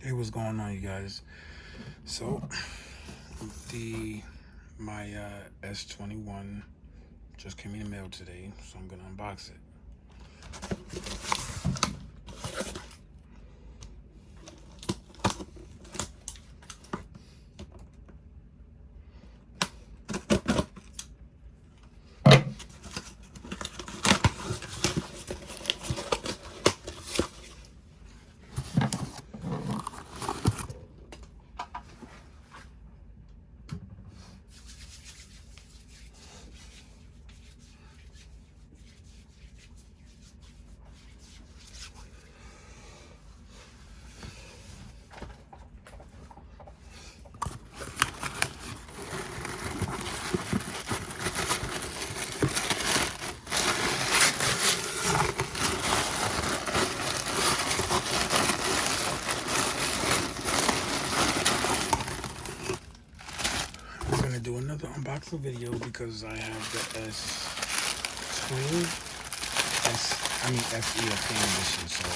Hey, what's going on, you guys? So, my S21 just came in the mail today, so I'm gonna unbox it. I'm gonna do another unboxing video because I have the S20 SE Fan Edition.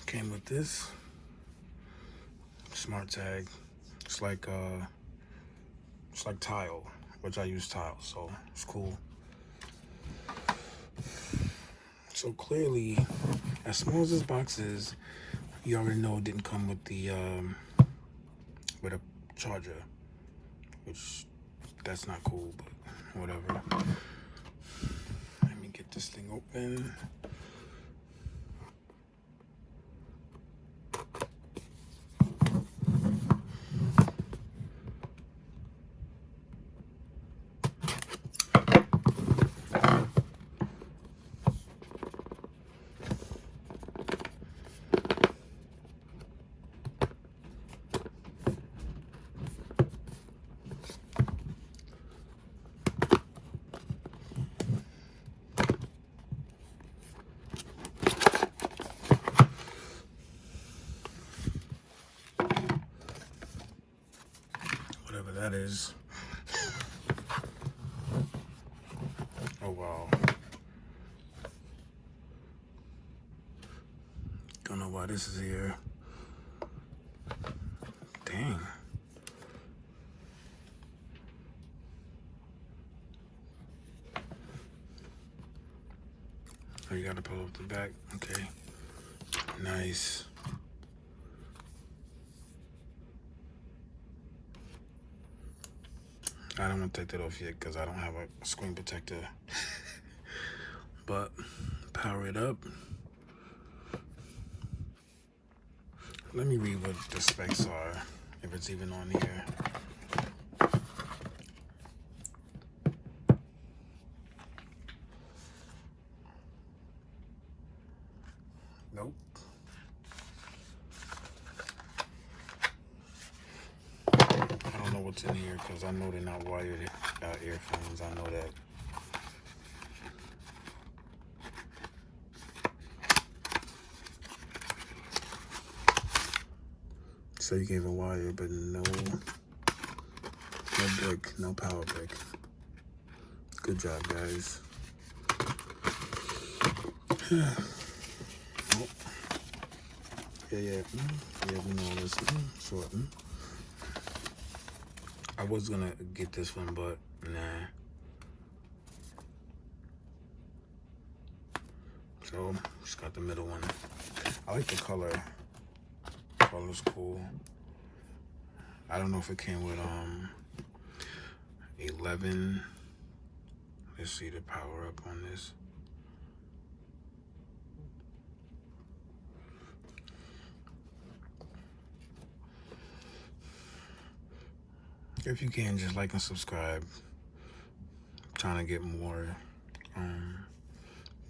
Came with this smart tag. It's like tile, which I use tile, so it's cool. So clearly, as small as this box is, you already know it didn't come with the with a charger, which that's not cool, but whatever. Let me get this thing open. Whatever that is. Oh wow. Don't know why this is here. Dang. Oh, you gotta pull up the back. Okay. Nice. I don't want to take that off yet because I don't have a screen protector. But power it up. Let me read what the specs are, if it's even on here. Nope. I don't know what's in here because I know they're not wired earphones. I know that. So you gave a wire, but no brick, no power brick. Good job, guys. Oh. Yeah, we know all this. Short. I was gonna get this one, but nah. So, just got the middle one. I like the color. Color's cool. I don't know if it came with 11. Let's see the power up on this. If you can, just like and subscribe. I'm trying to get more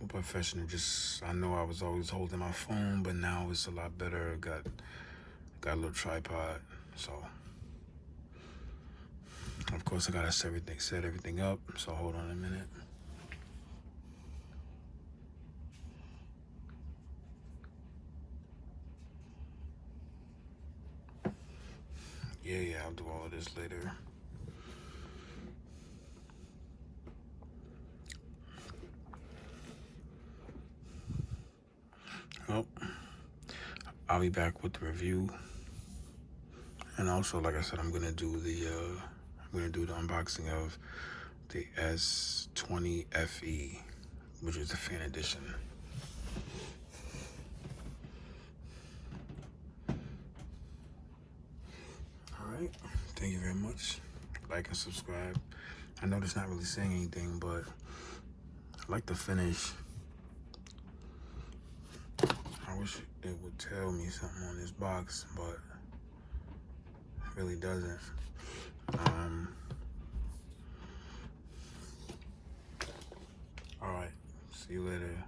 professional. I know I was always holding my phone, but now it's a lot better. Got a little tripod, so Of course, I gotta set everything up. So hold on a minute. Yeah, I'll do all of this later. Well, I'll be back with the review, and also, like I said, I'm gonna do the unboxing of the S20 FE, which is the fan edition. All right, thank you very much. Like and subscribe. I know that's not really saying anything, but I like the finish. I wish it would tell me something on this box, but it really doesn't. All right, see you later.